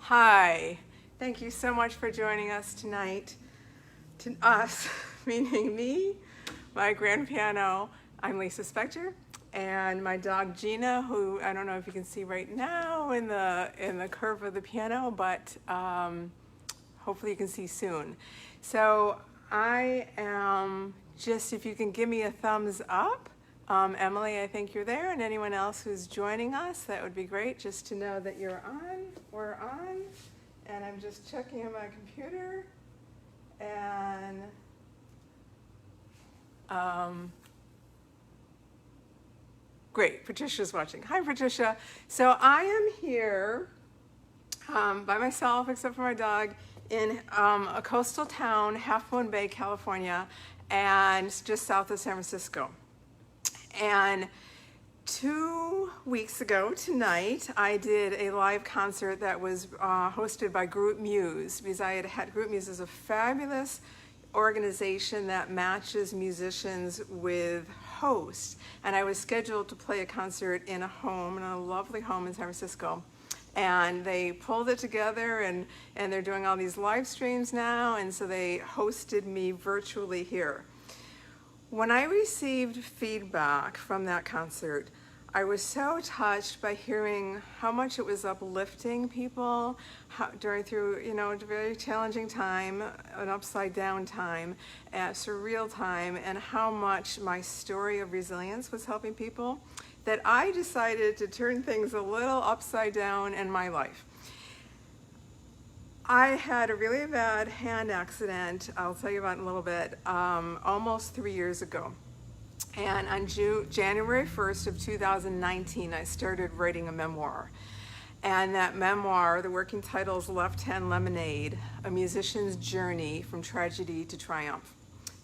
Hi, thank you so much for joining us tonight. To us, meaning me, my grand piano. I'm Lisa Spector, and my dog Gina, who I don't know if you can see right now in the curve of the piano, but hopefully you can see soon. So I am just, if you can give me a thumbs up. Emily, I think you're there, and anyone else who's joining us, that would be great, just to know that you're on, we're on, and I'm just checking on my computer, and great, Patricia's watching. Hi, Patricia. So I am here by myself, except for my dog, in a coastal town, Half Moon Bay, California, and just south of San Francisco. And 2 weeks ago tonight, I did a live concert that was hosted by Group Muse, because I had Group Muse is a fabulous organization that matches musicians with hosts. And I was scheduled to play a concert in a lovely home in San Francisco. And they pulled it together, and they're doing all these live streams now, and so they hosted me virtually here. When I received feedback from that concert, I was so touched by hearing how much it was uplifting people through a very challenging time, an upside down time, a surreal time, and how much my story of resilience was helping people, that I decided to turn things a little upside down in my life. I had a really bad hand accident, I'll tell you about in a little bit, almost 3 years ago. And on January 1st of 2019, I started writing a memoir. And that memoir, the working title is Left Hand Lemonade, A Musician's Journey from Tragedy to Triumph.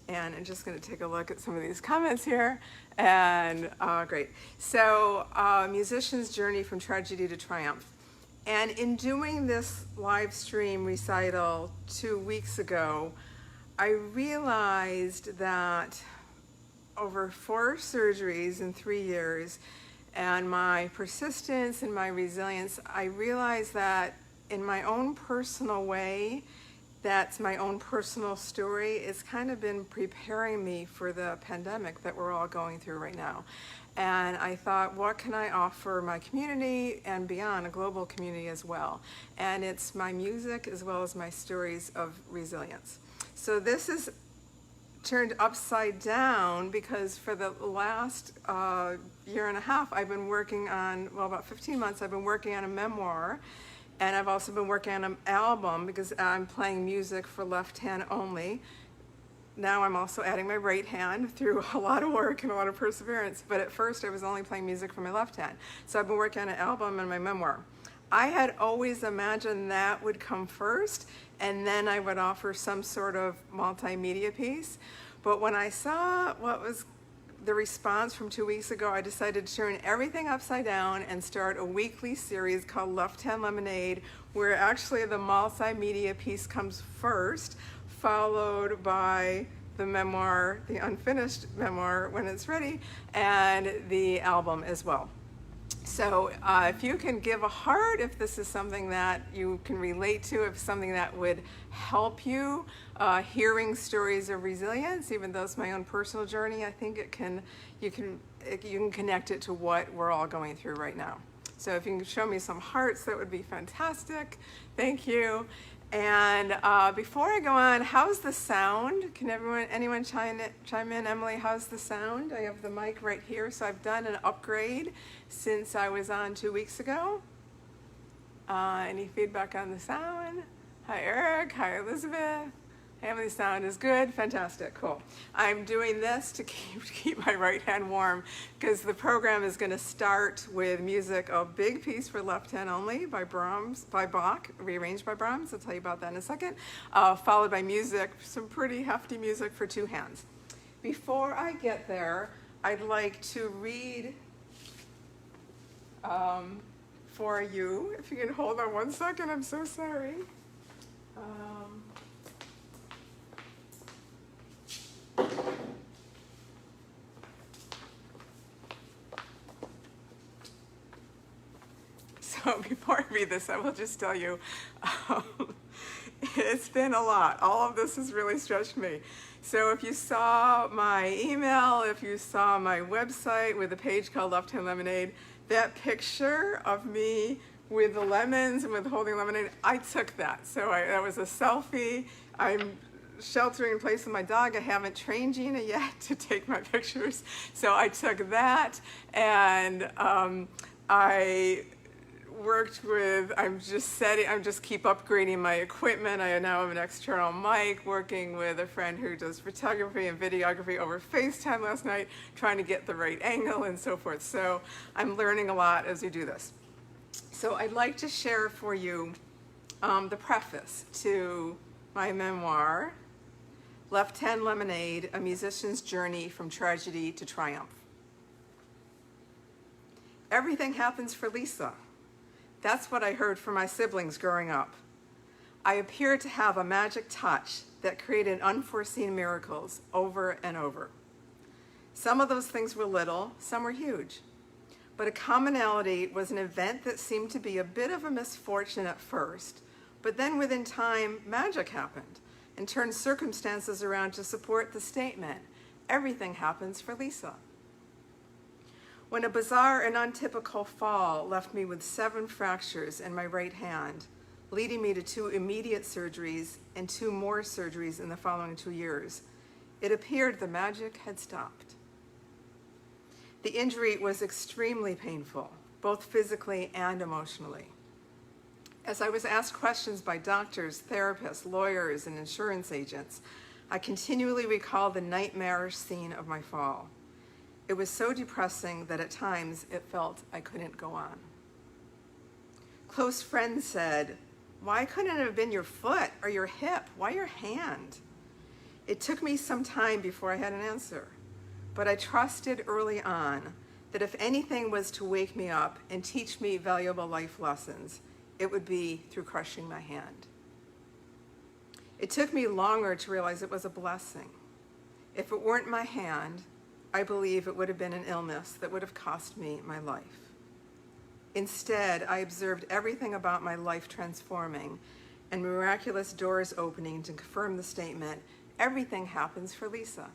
And I'm just going to take a look at some of these comments here. And great. So, Musician's Journey from Tragedy to Triumph. And in doing this live stream recital 2 weeks ago, I realized that over 4 surgeries in 3 years, and my persistence and my resilience, I realized that in my own personal way, that's my own personal story, it's kind of been preparing me for the pandemic that we're all going through right now. And I thought, what can I offer my community and beyond, a global community as well? And it's my music as well as my stories of resilience. So this is turned upside down because for the last year and a half, I've been working on, about 15 months, I've been working on a memoir. And I've also been working on an album because I'm playing music for left hand only. Now I'm also adding my right hand through a lot of work and a lot of perseverance. But at first I was only playing music for my left hand. So I've been working on an album and my memoir. I had always imagined that would come first, and then I would offer some sort of multimedia piece. But when I saw what was the response from 2 weeks ago, I decided to turn everything upside down and start a weekly series called Left Hand Lemonade, where actually the multimedia piece comes first, followed by the memoir, the unfinished memoir when it's ready, and the album as well. So if you can give a heart, if this is something that you can relate to, if something that would help you, hearing stories of resilience, even though it's my own personal journey, I think you can connect it to what we're all going through right now. So if you can show me some hearts, that would be fantastic. Thank you. And before I go on, how's the sound? Can anyone chime in? Emily, how's the sound? I have the mic right here, so I've done an upgrade since I was on 2 weeks ago. Any feedback on the sound? Hi, Eric. Hi, Elizabeth. Emily, sound is good. Fantastic. Cool. I'm doing this to keep my right hand warm because the program is going to start with music, a big piece for left hand only by Bach, rearranged by Brahms. I'll tell you about that in a second. Followed by music, some pretty hefty music for 2 hands. Before I get there, I'd like to read for you. If you can hold on 1 second, I'm so sorry. So before I read this, I will just tell you, it's been a lot. All of this has really stretched me. So if you saw my email, if you saw my website with a page called Left Hand Lemonade, that picture of me with the lemons and with holding lemonade, I took that. So that was a selfie. I'm sheltering in place with my dog. I haven't trained Gina yet to take my pictures. So I took that, and I worked with, I'm just keep upgrading my equipment. I now have an external mic, working with a friend who does photography and videography over FaceTime last night, trying to get the right angle and so forth. So I'm learning a lot as we do this. So I'd like to share for you the preface to my memoir, Left Hand Lemonade, A Musician's Journey from Tragedy to Triumph. Everything happens for Lisa. That's what I heard from my siblings growing up. I appeared to have a magic touch that created unforeseen miracles over and over. Some of those things were little, some were huge. But a commonality was an event that seemed to be a bit of a misfortune at first, but then within time, magic happened and turned circumstances around to support the statement, everything happens for Lisa. When a bizarre and untypical fall left me with 7 fractures in my right hand, leading me to 2 immediate surgeries and 2 more surgeries in the following 2 years, it appeared the magic had stopped. The injury was extremely painful, both physically and emotionally. As I was asked questions by doctors, therapists, lawyers, and insurance agents, I continually recalled the nightmarish scene of my fall. It was so depressing that at times it felt I couldn't go on. Close friends said, "Why couldn't it have been your foot or your hip? Why your hand?" It took me some time before I had an answer, but I trusted early on that if anything was to wake me up and teach me valuable life lessons, it would be through crushing my hand. It took me longer to realize it was a blessing. If it weren't my hand, I believe it would have been an illness that would have cost me my life. Instead, I observed everything about my life transforming and miraculous doors opening to confirm the statement, everything happens for Lisa.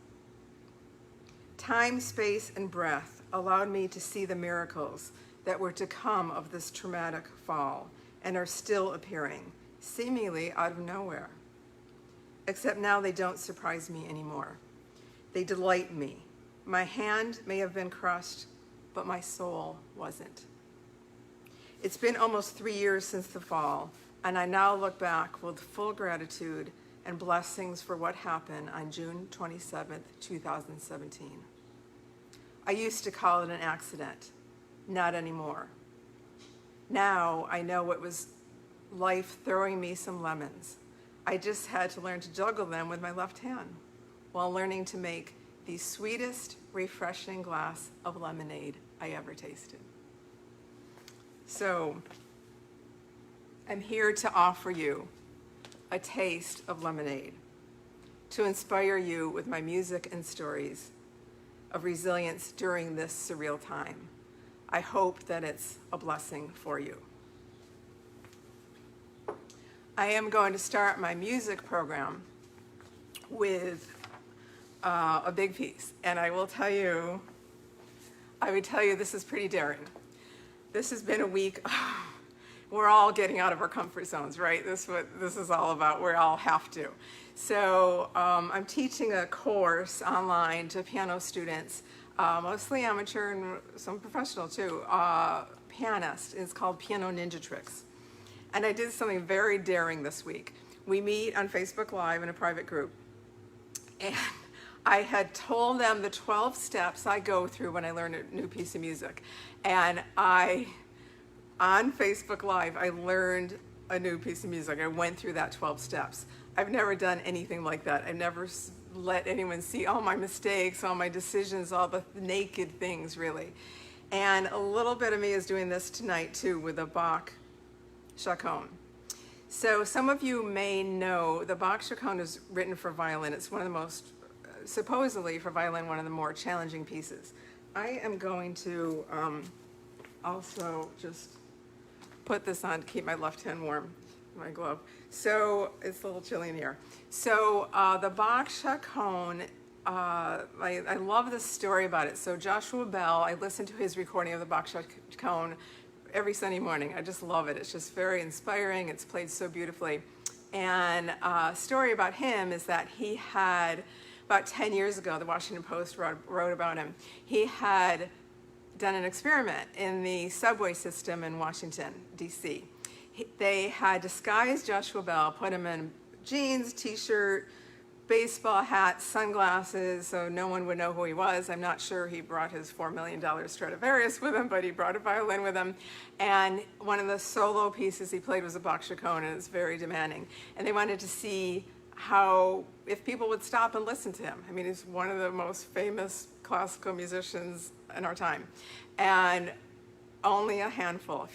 Time, space, and breath allowed me to see the miracles that were to come of this traumatic fall and are still appearing, seemingly out of nowhere. Except now they don't surprise me anymore. They delight me. My hand may have been crushed, but my soul wasn't. It's been almost 3 years since the fall, and I now look back with full gratitude and blessings for what happened on June 27th, 2017. I used to call it an accident, not anymore. Now I know it was life throwing me some lemons. I just had to learn to juggle them with my left hand while learning to make the sweetest, refreshing glass of lemonade I ever tasted. So, I'm here to offer you a taste of lemonade, to inspire you with my music and stories of resilience during this surreal time. I hope that it's a blessing for you. I am going to start my music program with a big piece, and I would tell you this is pretty daring. This has been a week. We're all getting out of our comfort zones, right? This is what this is all about. We all have to. So I'm teaching a course online to piano students, mostly amateur and some professional too, pianist. It's called Piano Ninja Tricks. And I did something very daring this week. We meet on Facebook Live in a private group, and I had told them the 12 steps I go through when I learn a new piece of music. And on Facebook Live, I learned a new piece of music. I went through that 12 steps. I've never done anything like that. I've never let anyone see all my mistakes, all my decisions, all the naked things, really. And a little bit of me is doing this tonight, too, with a Bach Chaconne. So some of you may know the Bach Chaconne is written for violin. It's one of the most, supposedly for violin, one of the more challenging pieces. I am going to also just put this on to keep my left hand warm, my glove. So it's a little chilly in here. So the Bach Chaconne, I love the story about it. So Joshua Bell, I listened to his recording of the Bach Chaconne every Sunday morning. I just love it. It's just very inspiring. It's played so beautifully. And a story about him is that he had, about 10 years ago, the Washington Post wrote about him. He had done an experiment in the subway system in Washington, D.C. They had disguised Joshua Bell, put him in jeans, t-shirt, baseball hat, sunglasses, so no one would know who he was. I'm not sure he brought his $4 million Stradivarius with him, but he brought a violin with him. And one of the solo pieces he played was a Bach Chaconne, and it's very demanding. And they wanted to see if people would stop and listen to him. I mean, he's one of the most famous classical musicians in our time. And only a handful,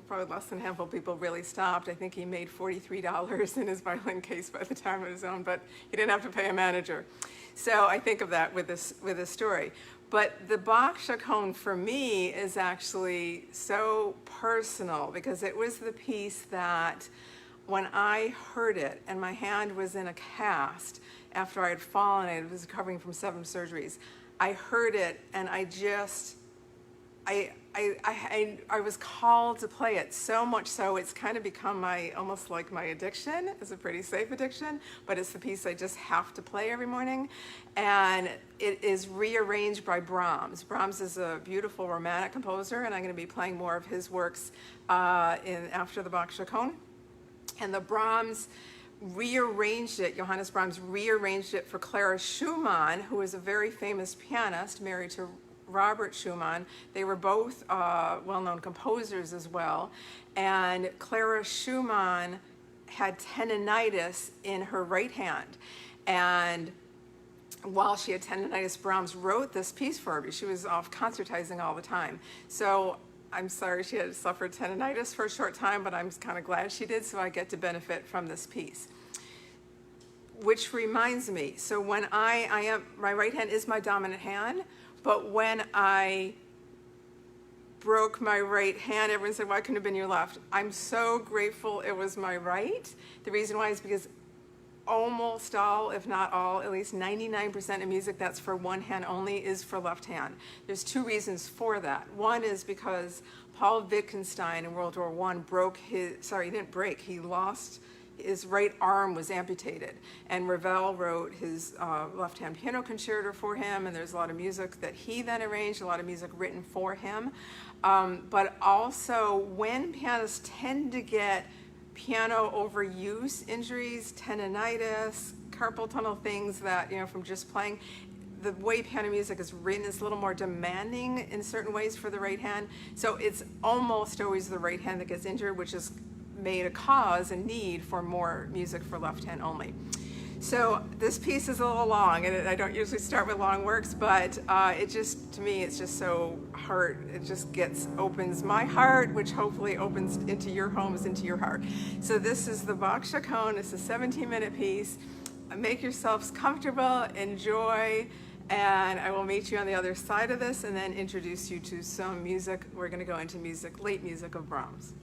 probably less than a handful of people really stopped. I think he made $43 in his violin case by the time of his own, but he didn't have to pay a manager. So I think of that with this story. But the Bach Chaconne for me is actually so personal because it was the piece that when I heard it and my hand was in a cast after I had fallen, I was recovering from 7 surgeries, I heard it and I was called to play it so much so it's kind of become almost like my addiction. It's a pretty safe addiction, but it's the piece I just have to play every morning. And it is rearranged by Brahms. Brahms is a beautiful romantic composer, and I'm going to be playing more of his works after the Bach Chaconne. And the Brahms rearranged it, Johannes Brahms rearranged it for Clara Schumann, who is a very famous pianist, married to Robert Schumann. They were both well-known composers as well. And Clara Schumann had tendinitis in her right hand. And while she had tendinitis, Brahms wrote this piece for her because she was off concertizing all the time. So I'm sorry she had suffered tendinitis for a short time, but I'm kind of glad she did, so I get to benefit from this piece. Which reminds me, so when my right hand is my dominant hand, but when I broke my right hand, everyone said, why couldn't it have been your left? I'm so grateful it was my right. The reason why is because almost all, if not all, at least 99% of music that's for one hand only is for left hand. There's 2 reasons for that. One is because Paul Wittgenstein in World War I he lost, his right arm was amputated. And Ravel wrote his left-hand piano concerto for him, and there's a lot of music that he then arranged, a lot of music written for him. But also, when pianists tend to get piano overuse injuries, tendinitis, carpal tunnel, things that, from just playing, the way piano music is written is a little more demanding in certain ways for the right hand. So it's almost always the right hand that gets injured, which is made a cause and need for more music for left hand only. So this piece is a little long, and I don't usually start with long works, but to me, it's just so it just opens my heart, which hopefully opens into your homes, into your heart. So this is the Bach Chaconne. It's a 17-minute piece. Make yourselves comfortable, enjoy, and I will meet you on the other side of this and then introduce you to some music. We're going to go into late music of Brahms.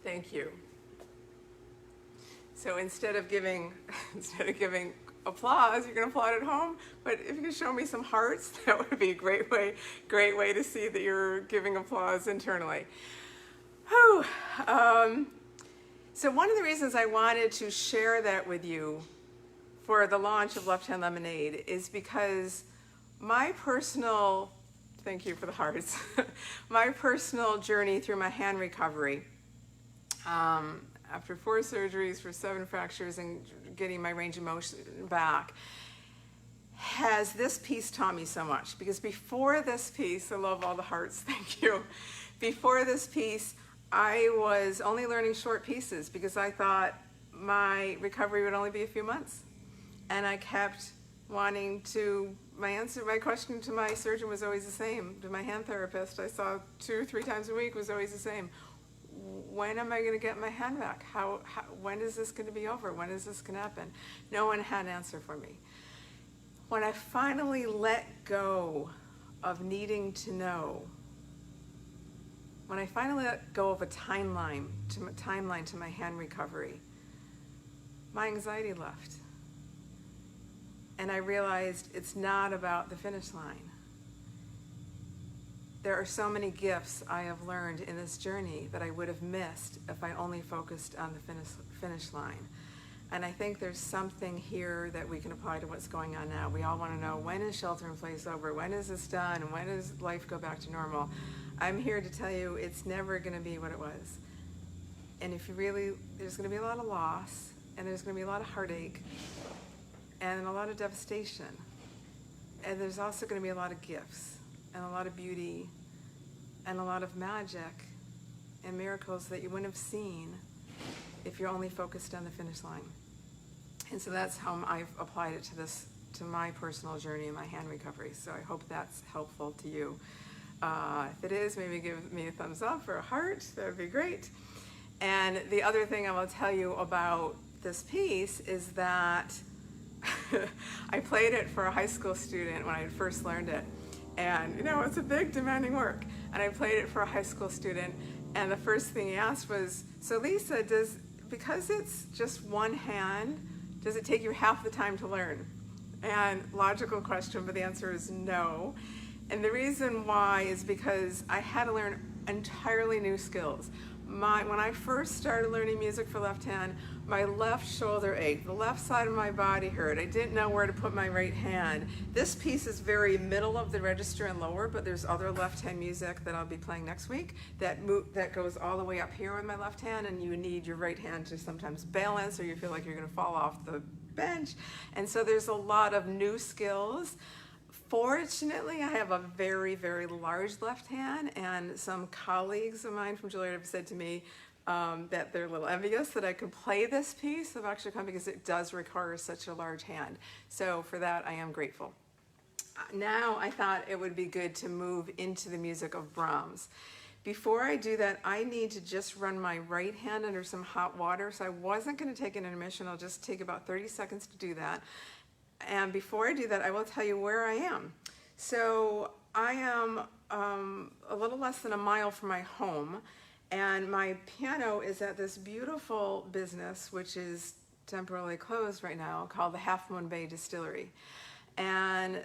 Thank you. So instead of giving applause, you're going to applaud at home. But if you can show me some hearts, that would be a great way to see that you're giving applause internally. Whew. So one of the reasons I wanted to share that with you for the launch of Left Hand Lemonade is because my personal, thank you for the hearts, my personal journey through my hand recovery, after 4 surgeries for 7 fractures and getting my range of motion back, has this piece taught me so much. Because before this piece, I love all the hearts, thank you. Before this piece, I was only learning short pieces because I thought my recovery would only be a few months. And I kept wanting to, my question to my surgeon was always the same. To my hand therapist I saw 2 or 3 times a week was always the same. When am I going to get my hand back? When is this going to be over? When is this going to happen? No one had an answer for me. When I finally let go of needing to know, when I finally let go of a timeline to my hand recovery, my anxiety left. And I realized it's not about the finish line. There are so many gifts I have learned in this journey that I would have missed if I only focused on the finish line. And I think there's something here that we can apply to what's going on now. We all want to know, when is shelter in place over? When is this done? When does life go back to normal? I'm here to tell you it's never going to be what it was. And if you really, there's going to be a lot of loss, and there's going to be a lot of heartache, and a lot of devastation. And there's also going to be a lot of gifts, and a lot of beauty, and a lot of magic and miracles that you wouldn't have seen if you're only focused on the finish line. And so that's how I've applied it to my personal journey and my hand recovery. So I hope that's helpful to you. If it is, maybe give me a thumbs up or a heart. That would be great. And the other thing I will tell you about this piece is that I played it for a high school student when I had first learned it. And you know, it's a big demanding work. And I played it for a high school student, and the first thing he asked was, so Lisa, because it's just one hand, does it take you half the time to learn? And logical question, but the answer is no. And the reason why is because I had to learn entirely new skills. When I first started learning music for left hand, my left shoulder ached, the left side of my body hurt. I didn't know where to put my right hand. This piece is very middle of the register and lower, but there's other left hand music that I'll be playing next week that goes all the way up here with my left hand, and you need your right hand to sometimes balance, or you feel like you're going to fall off the bench. And so there's a lot of new skills. Fortunately, I have a very, very large left hand, and some colleagues of mine from Juilliard have said to me that they're a little envious that I could play this piece of Bach Chaconne because it does require such a large hand. So for that, I am grateful. Now I thought it would be good to move into the music of Brahms. Before I do that, I need to just run my right hand under some hot water. So I wasn't going to take an intermission. I'll just take about 30 seconds to do that. And before I do that, I will tell you where I am. So I am a little less than a mile from my home, and my piano is at this beautiful business, which is temporarily closed right now, called the Half Moon Bay Distillery. And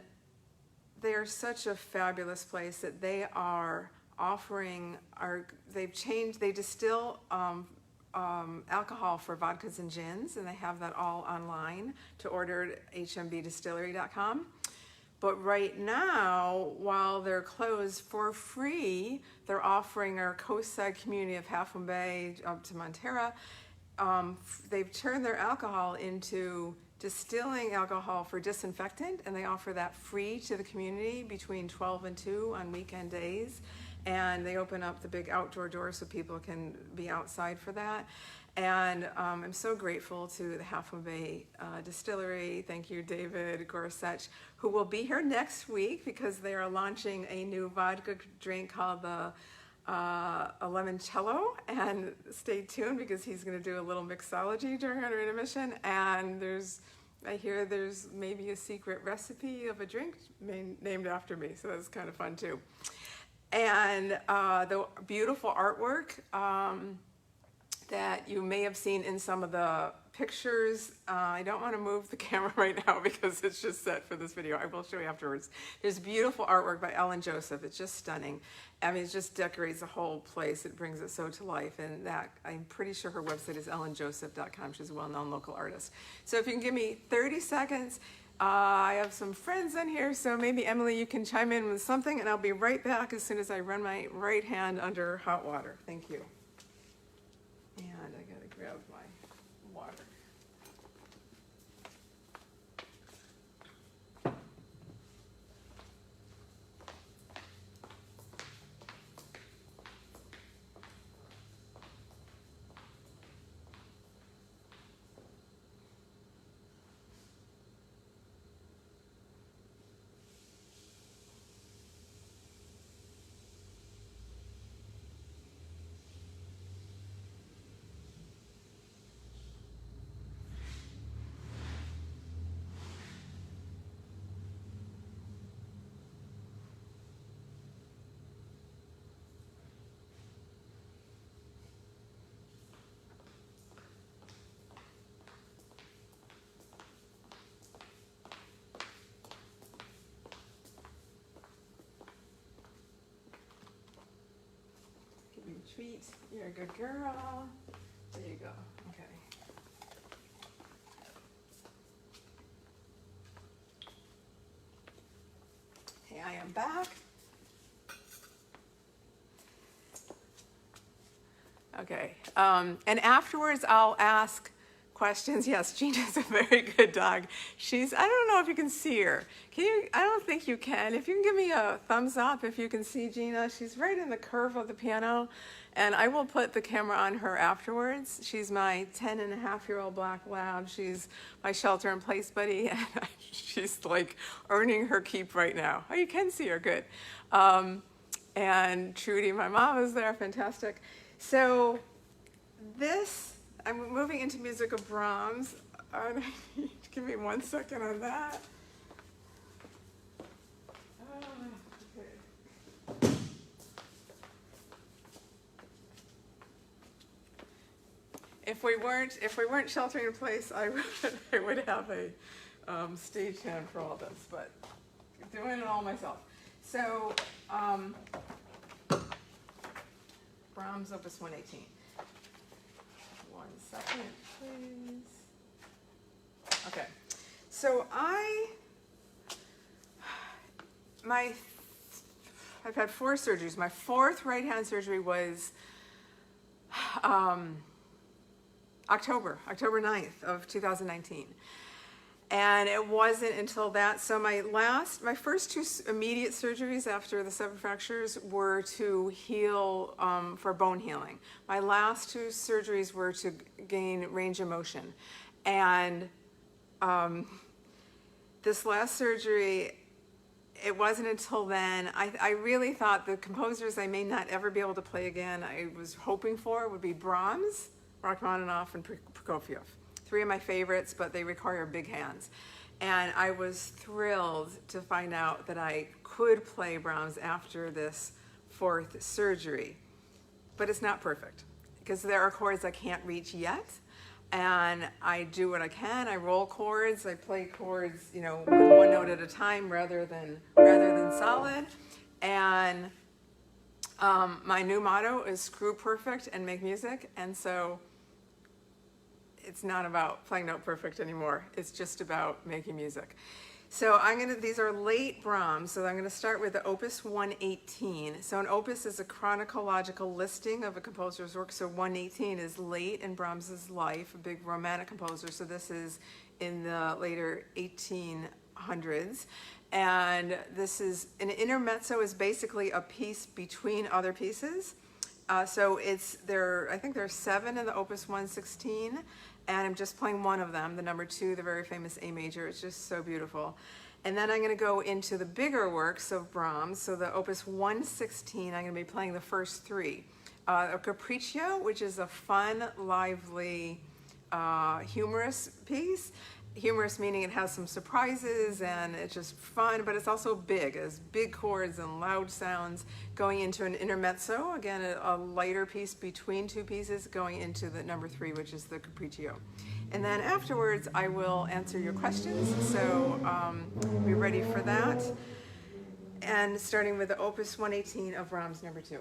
they are such a fabulous place that they are offering, they distill alcohol for vodkas and gins, and they have that all online to order at hmbdistillery.com. But right now, while they're closed for free, they're offering our coastside community of Half Moon Bay up to Montera. They've turned their alcohol into distilling alcohol for disinfectant, and they offer that free to the community between 12 and 2 on weekend days. And they open up the big outdoor doors so people can be outside for that. And I'm so grateful to the Half Moon Bay Distillery. Thank you, David Gorsuch, who will be here next week because they are launching a new vodka drink called the a limoncello. And stay tuned because he's going to do a little mixology during our intermission. And I hear there's maybe a secret recipe of a drink named after me, so that's kind of fun too. And the beautiful artwork. that you may have seen in some of the pictures. I don't want to move the camera right now because it's just set for this video. I will show you afterwards. There's beautiful artwork by Ellen Joseph. It's just stunning. I mean, it just decorates the whole place. It brings it so to life. And that, I'm pretty sure her website is ellenjoseph.com. She's a well-known local artist. So if you can give me 30 seconds, I have some friends in here, so maybe Emily, you can chime in with something, and I'll be right back as soon as I run my right hand under hot water. Thank you. And I gotta grab my water. Treat. You're a good girl. There you go. Okay. Hey, I am back. Okay. And afterwards, I'll ask questions. Yes, Gina's a very good dog. I don't know if you can see her. Can you? I don't think you can. If you can give me a thumbs up if you can see Gina. She's right in the curve of the piano. And I will put the camera on her afterwards. She's my 10-and-a-half-year-old black lab. She's my shelter in place buddy. And she's like earning her keep right now. Oh, you can see her, good. And Trudy, my mom, is there, fantastic. So I'm moving into music of Brahms. Give me 1 second on that. Okay. If we weren't sheltering in place, I would have a stagehand for all this, but I'm doing it all myself. So Brahms Opus 118. 1 second, please. Okay, so I've had 4 surgeries. My 4th right hand surgery was October 9th of 2019. And it wasn't until that, so my first 2 immediate surgeries after the 7 fractures were to heal, for bone healing. My last 2 surgeries were to gain range of motion. And this last surgery, it wasn't until then, I really thought the composers I may not ever be able to play again, I was hoping for would be Brahms, Rachmaninoff, and Prokofiev. 3 of my favorites, but they require big hands. And I was thrilled to find out that I could play Brahms after this 4th surgery. But it's not perfect, because there are chords I can't reach yet. And I do what I can. I roll chords. I play chords, with 1 note at a time rather than solid. And my new motto is screw perfect and make music. And so it's not about playing note perfect anymore. It's just about making music. So these are late Brahms, so I'm gonna start with the Opus 118. So an opus is a chronological listing of a composer's work. So 118 is late in Brahms's life, a big romantic composer. So this is in the later 1800s. And this is, an intermezzo is basically a piece between other pieces. So I think there are 7 in the Opus 116. And I'm just playing one of them, the number 2, the very famous A major. It's just so beautiful. And then I'm going to go into the bigger works of Brahms. So the Opus 116, I'm going to be playing the first 3. A Capriccio, which is a fun, lively, humorous piece. humorous meaning it has some surprises and it's just fun, but it's also big. It's big chords and loud sounds going into an intermezzo, again a lighter piece between two pieces, going into the number 3, which is the Capriccio. And then afterwards I will answer your questions, so be ready for that. And starting with the Opus 118 of Brahms number 2.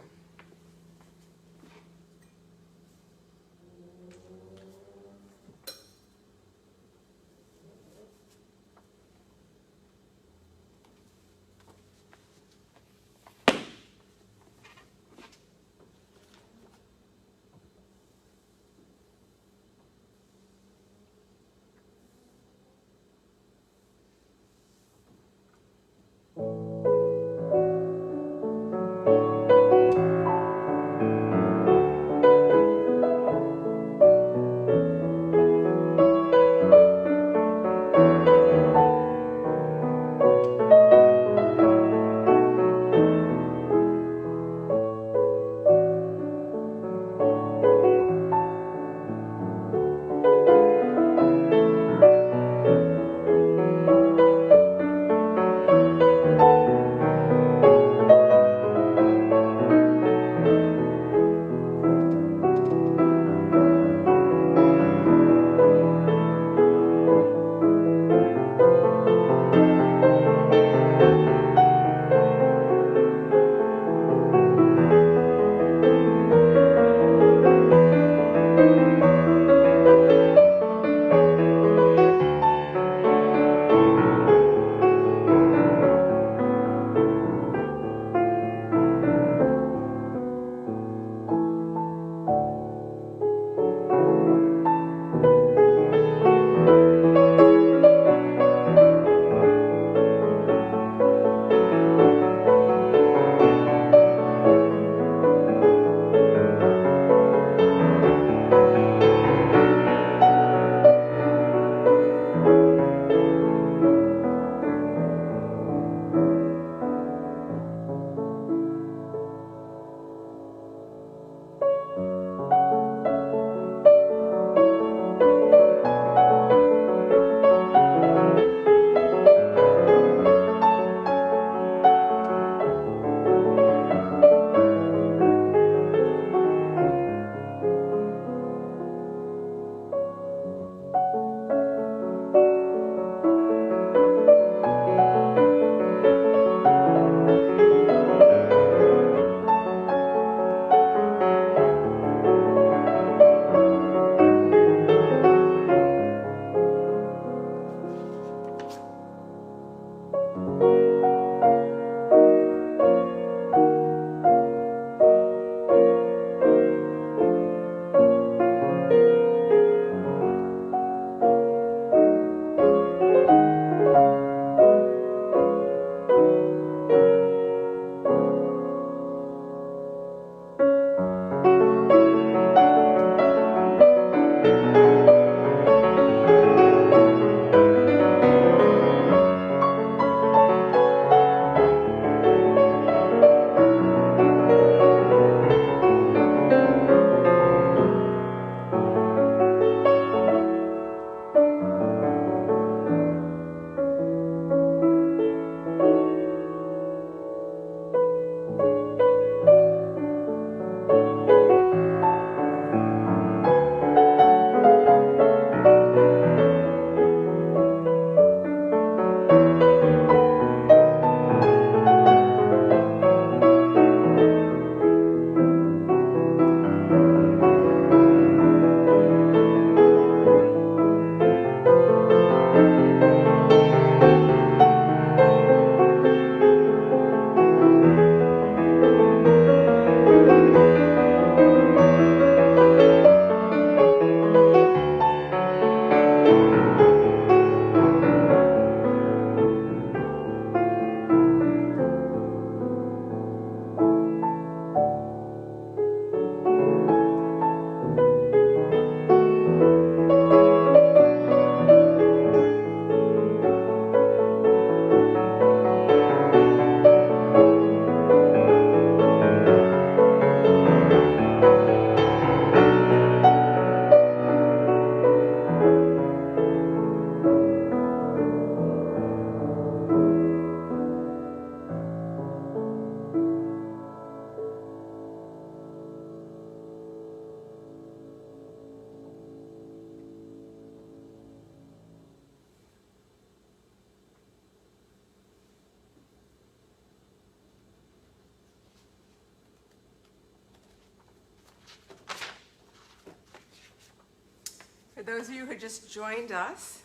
For those of you who just joined us,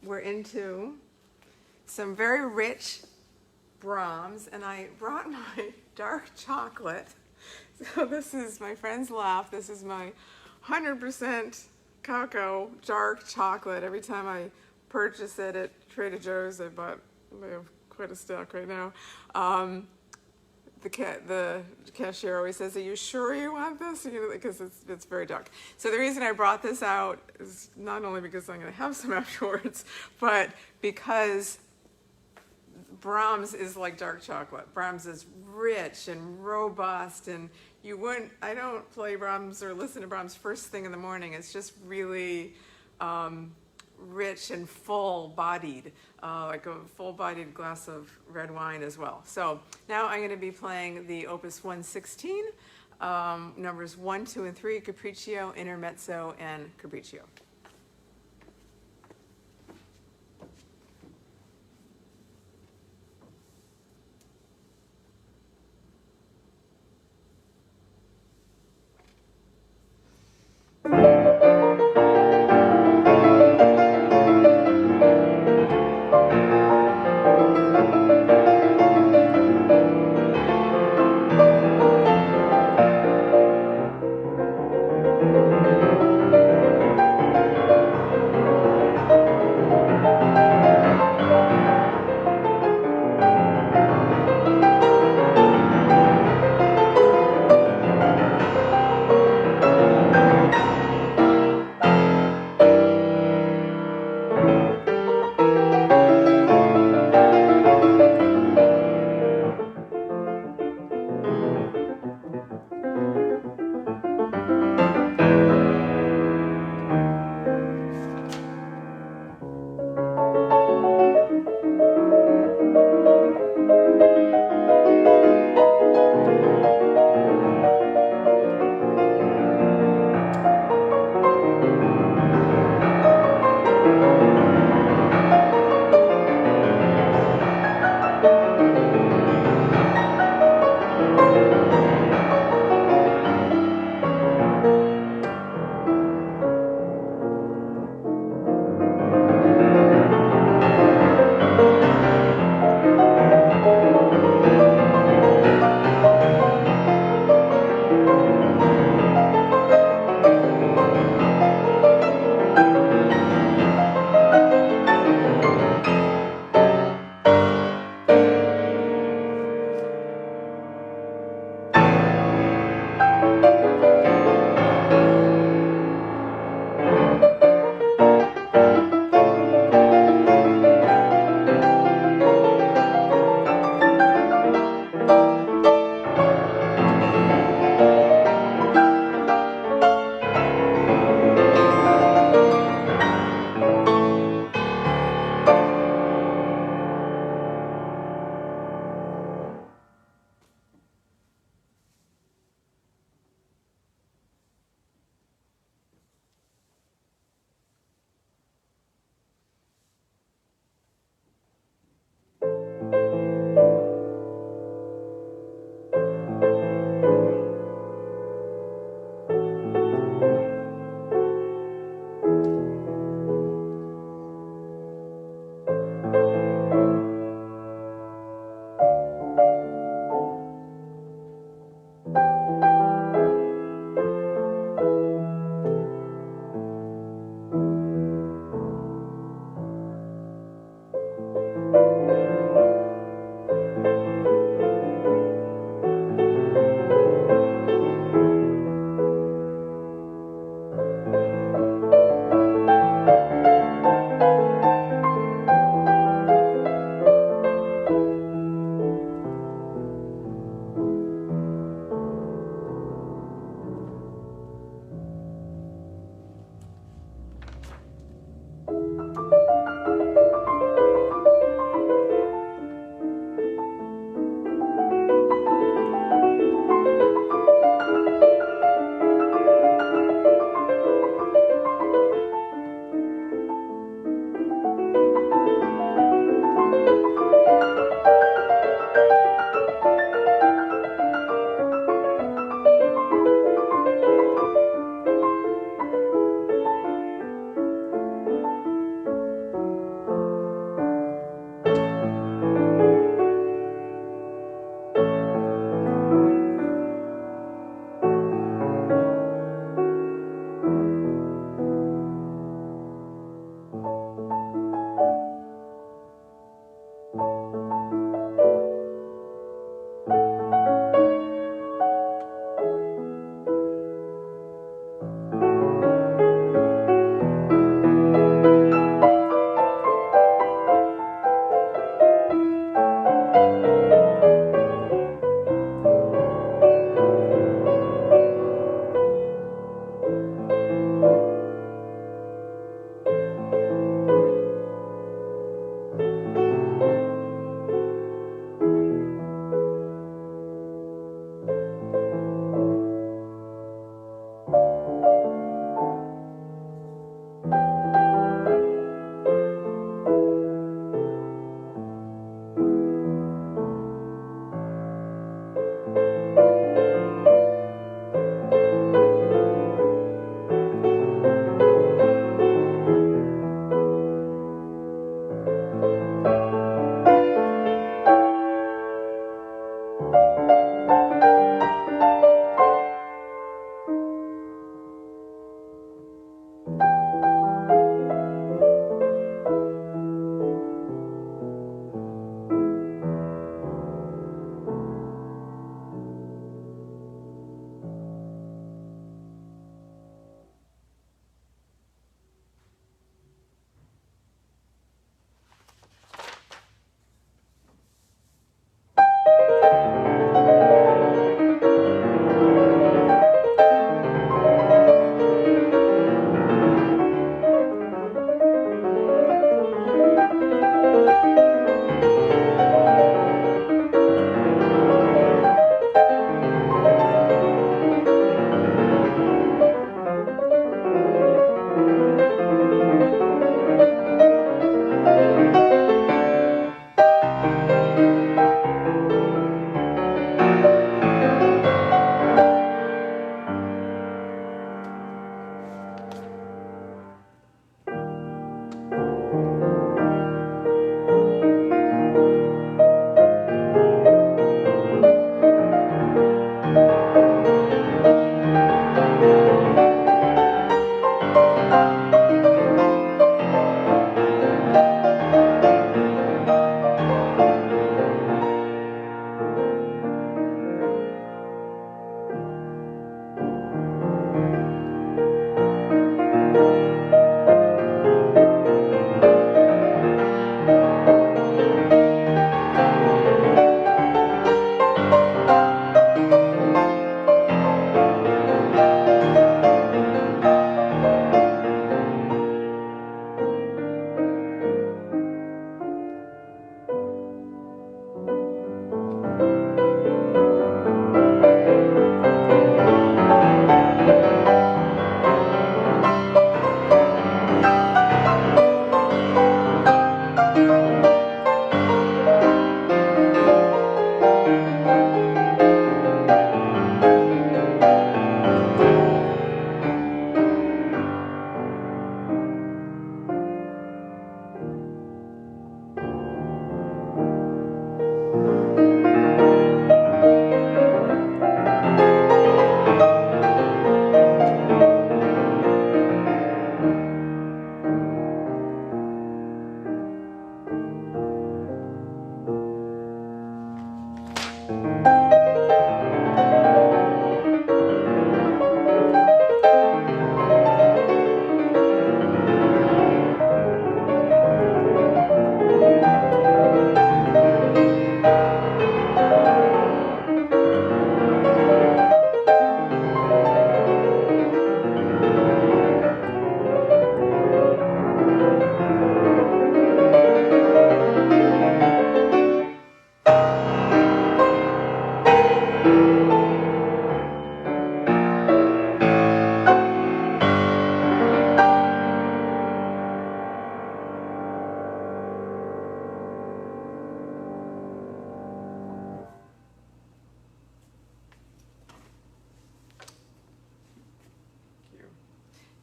we're into some very rich Brahms, and I brought my dark chocolate. So this is, my friends laugh, this is my 100% cacao dark chocolate. Every time I purchase it at Trader Joe's, I have quite a stock right now. The cashier always says, "Are you sure you want this?" Because it's very dark. So the reason I brought this out is not only because I'm going to have some afterwards, but because Brahms is like dark chocolate. Brahms is rich and robust, and I don't play Brahms or listen to Brahms first thing in the morning. It's just really rich and full-bodied, like a full-bodied glass of red wine as well. So now I'm going to be playing the Opus 116, numbers 1, 2, and 3, Capriccio, Intermezzo, and Capriccio.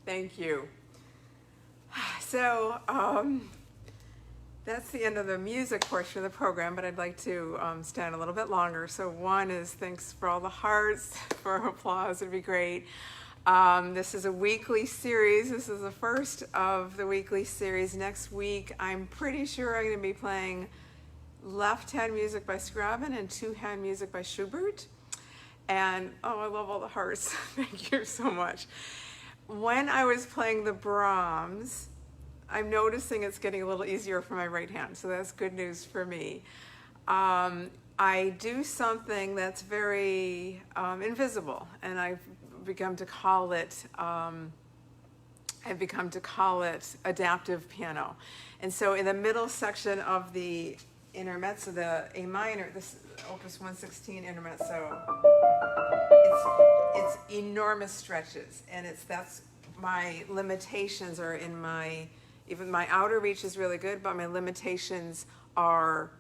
Thank you. So that's the end of the music portion of the program, but I'd like to stand a little bit longer. So one is thanks for all the hearts, for applause, it'd be great. This is a weekly series. This is the first of the weekly series. Next week, I'm pretty sure I'm going to be playing left-hand music by Scriabin and two-hand music by Schubert. And, oh, I love all the hearts. Thank you so much. When I was playing the Brahms, I'm noticing it's getting a little easier for my right hand, so that's good news for me. I do something that's very invisible, and I've become to call it adaptive piano. And so in the middle section of the intermezzo, the A minor, this Opus 116 intermezzo, it's enormous stretches, and that's my limitations are in even my outer reach is really good, but my limitations are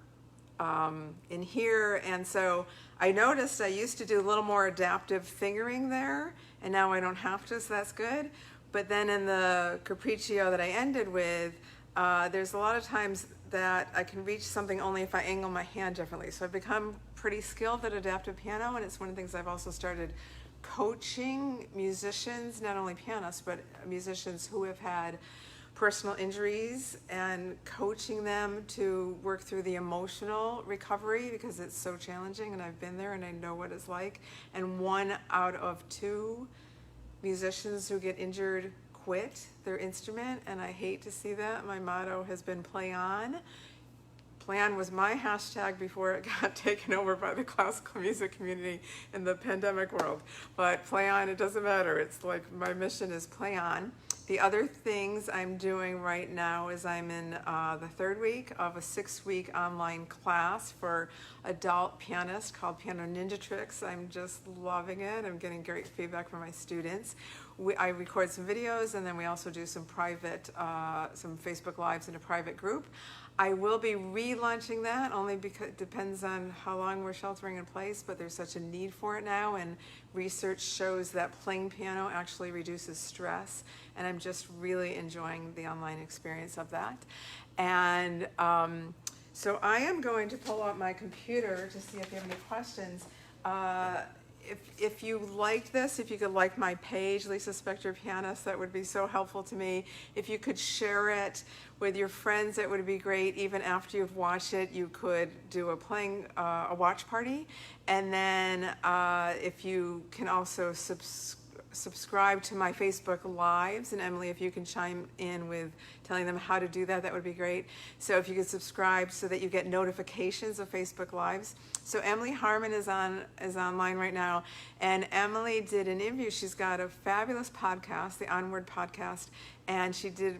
in here. And so I noticed I used to do a little more adaptive fingering there, and now I don't have to, so that's good. But then in the Capriccio that I ended with, there's a lot of times that I can reach something only if I angle my hand differently. So I've become pretty skilled at adaptive piano, and it's one of the things I've also started coaching musicians, not only pianists, but musicians who have had personal injuries, and coaching them to work through the emotional recovery, because it's so challenging, and I've been there and I know what it's like. And 1 out of 2 musicians who get injured quit their instrument, and I hate to see that. My motto has been play on. Play on was my hashtag before it got taken over by the classical music community in the pandemic world. But play on, it doesn't matter. It's like my mission is play on. The other things I'm doing right now is I'm in the 3rd week of a 6-week online class for adult pianists called Piano Ninja Tricks. I'm just loving it. I'm getting great feedback from my students. I record some videos, and then we also do some private, some Facebook Lives in a private group. I will be relaunching that, only because it depends on how long we're sheltering in place, but there's such a need for it now, and research shows that playing piano actually reduces stress, and I'm just really enjoying the online experience of that. And so I am going to pull out my computer to see if you have any questions. If you liked this, if you could like my page, Lisa Spector Pianist, that would be so helpful to me. If you could share it with your friends, that would be great. Even after you've watched it, you could do a watch party. And then if you can also subscribe to my Facebook Lives, and Emily, if you can chime in with telling them how to do that, that would be great. So if you could subscribe so that you get notifications of Facebook Lives. So Emily Harmon is online right now, and Emily did an interview. She's got a fabulous podcast, the Onward podcast, and she did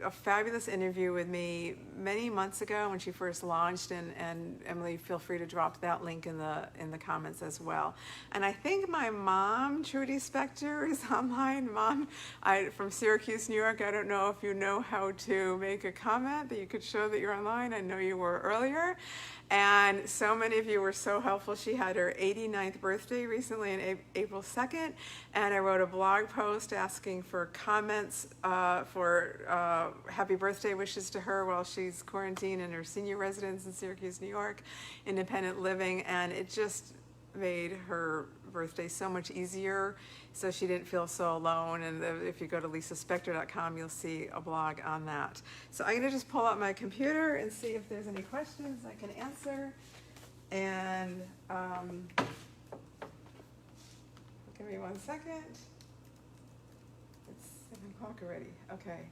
a fabulous interview with me many months ago when she first launched, and Emily, feel free to drop that link in the comments as well. And I think my mom, Trudy Spector, is online. Mom, from Syracuse, New York. I don't know if you know how to make a comment that you could show that you're online. I know you were earlier. And so many of you were so helpful. She had her 89th birthday recently on April 2nd, and I wrote a blog post asking for comments for happy birthday wishes to her while she's quarantined in her senior residence in Syracuse, New York, independent living, and it just made her birthday so much easier, so she didn't feel so alone. And if you go to lisaspector.com, you'll see a blog on that. So I'm going to just pull out my computer and see if there's any questions I can answer. And give me 1 second. It's 7 o'clock already. Okay.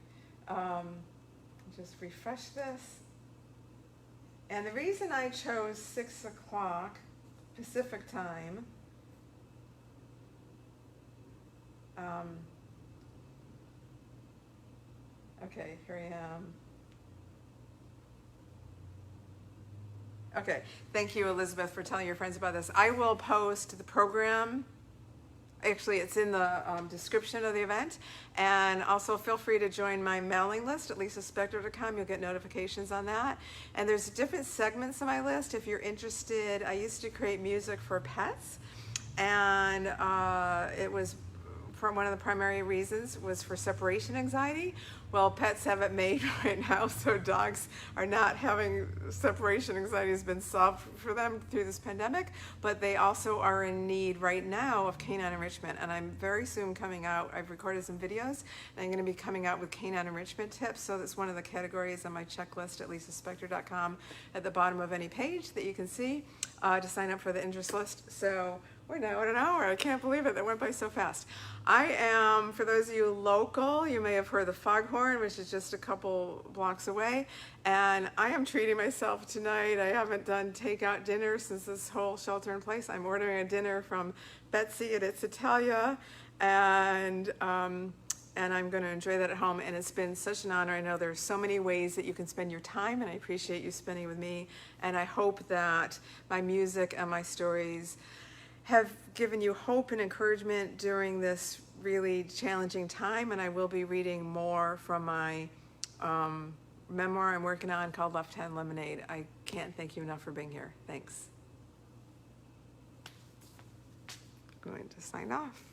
Just refresh this. And the reason I chose 6 o'clock Pacific time, okay, here I am. Okay, thank you, Elizabeth, for telling your friends about this. I will post the program. Actually, it's in the description of the event. And also feel free to join my mailing list at lisaspector.com. You'll get notifications on that. And there's different segments of my list. If you're interested, I used to create music for pets. And it was for one of the primary reasons was for separation anxiety. Well, pets have it made right now, so dogs are not having separation anxiety has been solved for them through this pandemic, but they also are in need right now of canine enrichment. And I'm very soon coming out, I've recorded some videos, and I'm going to be coming out with canine enrichment tips. So that's one of the categories on my checklist at lisaspector.com at the bottom of any page that you can see to sign up for the interest list. So we're now at an hour. I can't believe it. That went by so fast. I am, for those of you local, you may have heard the Foghorn, which is just a couple blocks away. And I am treating myself tonight. I haven't done takeout dinner since this whole shelter in place. I'm ordering a dinner from Betsy at It's Italia. And I'm going to enjoy that at home. And it's been such an honor. I know there's so many ways that you can spend your time, and I appreciate you spending it with me. And I hope that my music and my stories have given you hope and encouragement during this really challenging time. And I will be reading more from my memoir I'm working on called Left Hand Lemonade. I can't thank you enough for being here. Thanks. I'm going to sign off.